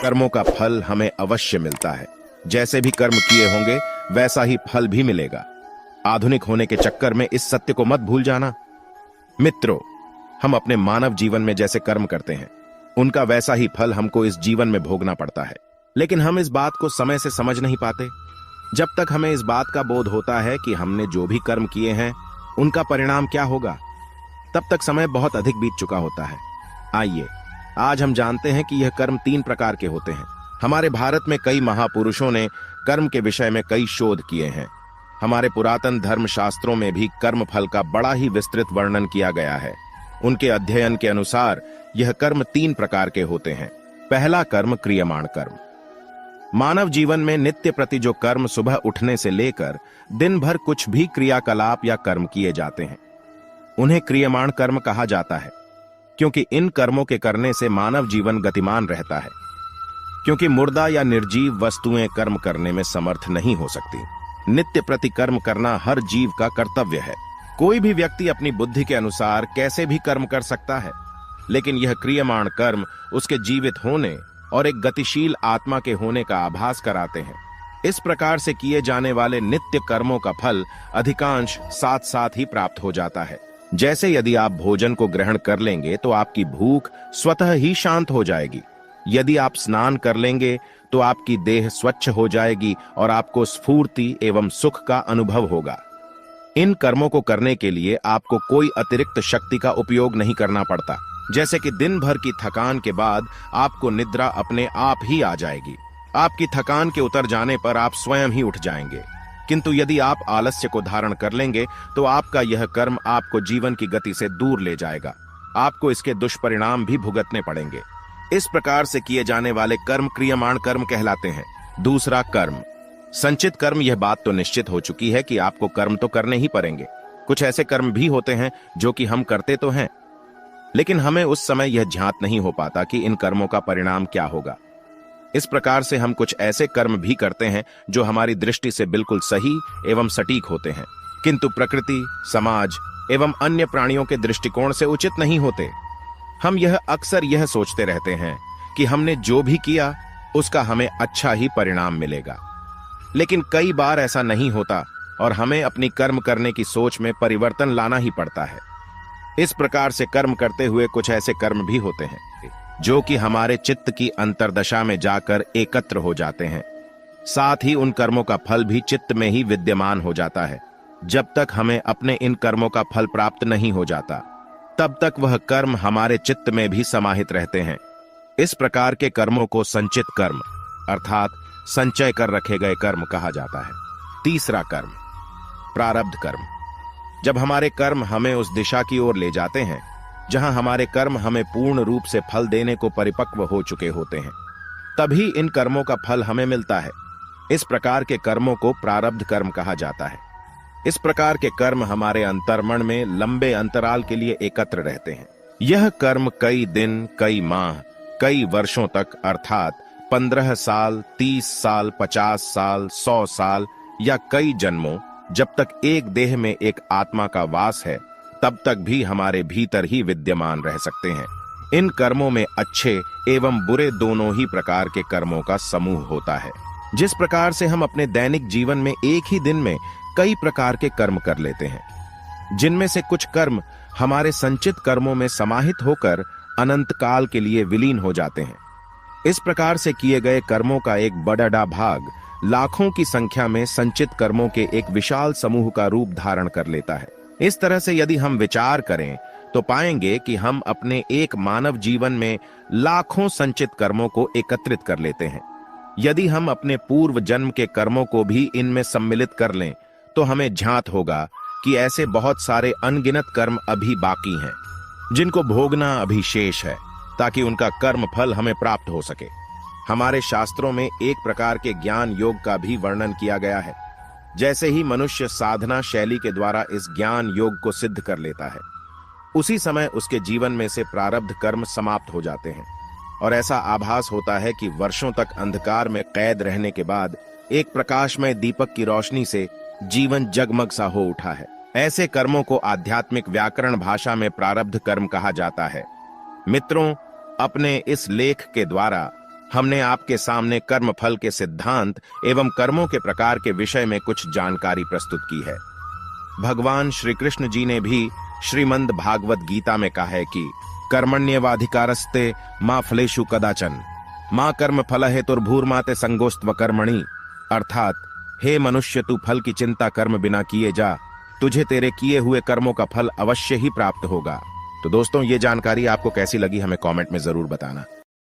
कर्मों का फल हमें अवश्य मिलता है। जैसे भी कर्म किए होंगे वैसा ही फल भी मिलेगा। आधुनिक होने के चक्कर में इस सत्य को मत भूल जाना। मित्रों, हम अपने मानव जीवन में जैसे कर्म करते हैं उनका वैसा ही फल हमको इस जीवन में भोगना पड़ता है, लेकिन हम इस बात को समय से समझ नहीं पाते। जब तक हमें इस बात का बोध होता है कि हमने जो भी कर्म किए हैं उनका परिणाम क्या होगा, तब तक समय बहुत अधिक बीत चुका होता है। आइए आज हम जानते हैं कि यह कर्म 3 प्रकार के होते हैं। हमारे भारत में कई महापुरुषों ने कर्म के विषय में कई शोध किए हैं। हमारे पुरातन धर्म शास्त्रों में भी कर्म फल का बड़ा ही विस्तृत वर्णन किया गया है। उनके अध्ययन के अनुसार यह कर्म 3 प्रकार के होते हैं। पहला कर्म क्रियमाण कर्म। मानव जीवन में नित्य प्रति जो कर्म सुबह उठने से लेकर दिन भर कुछ भी क्रियाकलाप या कर्म किए जाते हैं उन्हें क्रियमाण कर्म कहा जाता है, क्योंकि इन कर्मों के करने से मानव जीवन गतिमान रहता है। क्योंकि मुर्दा या निर्जीव वस्तुएं कर्म करने में समर्थ नहीं हो सकती। नित्य प्रति कर्म करना हर जीव का कर्तव्य है। कोई भी व्यक्ति अपनी बुद्धि के अनुसार कैसे भी कर्म कर सकता है, लेकिन यह क्रियमाण कर्म उसके जीवित होने और एक गतिशील आत्मा के होने का आभास कराते हैं। इस प्रकार से किए जाने वाले नित्य कर्मों का फल अधिकांश साथ साथ ही प्राप्त हो जाता है। जैसे यदि आप भोजन को ग्रहण कर लेंगे तो आपकी भूख स्वतः ही शांत हो जाएगी। यदि आप स्नान कर लेंगे तो आपकी देह स्वच्छ हो जाएगी और आपको स्फूर्ति एवं सुख का अनुभव होगा। इन कर्मों को करने के लिए आपको कोई अतिरिक्त शक्ति का उपयोग नहीं करना पड़ता। जैसे कि दिन भर की थकान के बाद आपको निद्रा अपने आप ही आ जाएगी। आपकी थकान के उतर जाने पर आप स्वयं ही उठ जाएंगे। किंतु यदि आप आलस्य को धारण कर लेंगे तो आपका यह कर्म आपको जीवन की गति से दूर ले जाएगा। आपको इसके दुष्परिणाम भी भुगतने पड़ेंगे। इस प्रकार से किए जाने वाले कर्म क्रियमाण कर्म कहलाते हैं। दूसरा कर्म संचित कर्म। यह बात तो निश्चित हो चुकी है कि आपको कर्म तो करने ही पड़ेंगे। कुछ ऐसे कर्म भी होते हैं जो कि हम करते तो हैं, लेकिन हमें उस समय यह ज्ञात नहीं हो पाता कि इन कर्मों का परिणाम क्या होगा। इस प्रकार से हम कुछ ऐसे कर्म भी करते हैं जो हमारी दृष्टि से बिल्कुल सही एवं सटीक होते हैं, किंतु प्रकृति, समाज एवं अन्य प्राणियों के दृष्टिकोण से उचित नहीं होते। हम यह अक्सर यह सोचते रहते हैं कि हमने जो भी किया उसका हमें अच्छा ही परिणाम मिलेगा, लेकिन कई बार ऐसा नहीं होता और हमें अपनी कर्म करने की सोच में परिवर्तन लाना ही पड़ता है। इस प्रकार से कर्म करते हुए कुछ ऐसे कर्म भी होते हैं जो कि हमारे चित्त की अंतर्दशा में जाकर एकत्र हो जाते हैं। साथ ही उन कर्मों का फल भी चित्त में ही विद्यमान हो जाता है। जब तक हमें अपने इन कर्मों का फल प्राप्त नहीं हो जाता तब तक वह कर्म हमारे चित्त में भी समाहित रहते हैं। इस प्रकार के कर्मों को संचित कर्म अर्थात संचय कर रखे गए कर्म कहा जाता है। तीसरा कर्म प्रारब्ध कर्म। जब हमारे कर्म हमें उस दिशा की ओर ले जाते हैं जहां हमारे कर्म हमें पूर्ण रूप से फल देने को परिपक्व हो चुके होते हैं, तभी इन कर्मों का फल हमें मिलता है। इस प्रकार के कर्मों को प्रारब्ध कर्म कहा जाता है। इस प्रकार के कर्म हमारे अंतर्मन में लंबे अंतराल के लिए एकत्र रहते हैं। यह कर्म कई दिन, कई माह, कई वर्षों तक अर्थात 15 साल, 30 साल, 50 साल, 100 साल या कई जन्मों, जब तक एक देह में एक आत्मा का वास है तब तक भी हमारे भीतर ही विद्यमान रह सकते हैं। इन कर्मों में अच्छे एवं बुरे दोनों ही प्रकार के कर्मों का समूह होता है। जिस प्रकार से हम अपने दैनिक जीवन में एक ही दिन में कई प्रकार के कर्म कर लेते हैं, जिनमें से कुछ कर्म हमारे संचित कर्मों में समाहित होकर अनंत काल के लिए विलीन हो जाते हैं। इस प्रकार से किए गए कर्मों का एक बड़ा भाग लाखों की संख्या में संचित कर्मों के एक विशाल समूह का रूप धारण कर लेता है। इस तरह से यदि हम विचार करें तो पाएंगे कि हम अपने एक मानव जीवन में लाखों संचित कर्मों को एकत्रित कर लेते हैं। यदि हम अपने पूर्व जन्म के कर्मों को भी इनमें सम्मिलित कर लें तो हमें ज्ञात होगा कि ऐसे बहुत सारे अनगिनत कर्म अभी बाकी हैं, जिनको भोगना अभी शेष है, ताकि उनका कर्म फल हमें प्राप्त हो सके। हमारे शास्त्रों में एक प्रकार के ज्ञान योग का भी वर्णन किया गया है। जैसे ही मनुष्य साधना शैली के द्वारा इस ज्ञान योग को सिद्ध कर लेता है, उसी समय उसके जीवन में से प्रारब्ध कर्म समाप्त हो जाते हैं और ऐसा आभास होता है कि वर्षों तक अंधकार में कैद रहने के बाद एक प्रकाशमय दीपक की रोशनी से जीवन जगमग सा हो उठा है। ऐसे कर्मों को आध्यात्मिक व्याकरण भाषा में प्रारब्ध कर्म कहा जाता है। मित्रों, अपने इस लेख के द्वारा हमने आपके सामने कर्म फल के सिद्धांत एवं कर्मों के प्रकार के विषय में कुछ जानकारी प्रस्तुत की है। भगवान श्री कृष्ण जी ने भी श्रीमद् भागवत गीता में कहा है कि कर्मण्येवाधिकारस्ते मा फलेषु कदाचन मां कर्म फल हेतुर्भूर्माते संगोस्त्व कर्मणि, अर्थात हे मनुष्य, तू फल की चिंता कर्म बिना किए जा, तुझे तेरे किए हुए कर्मों का फल अवश्य ही प्राप्त होगा। तो दोस्तों, ये जानकारी आपको कैसी लगी हमें कमेंट में जरूर बताना।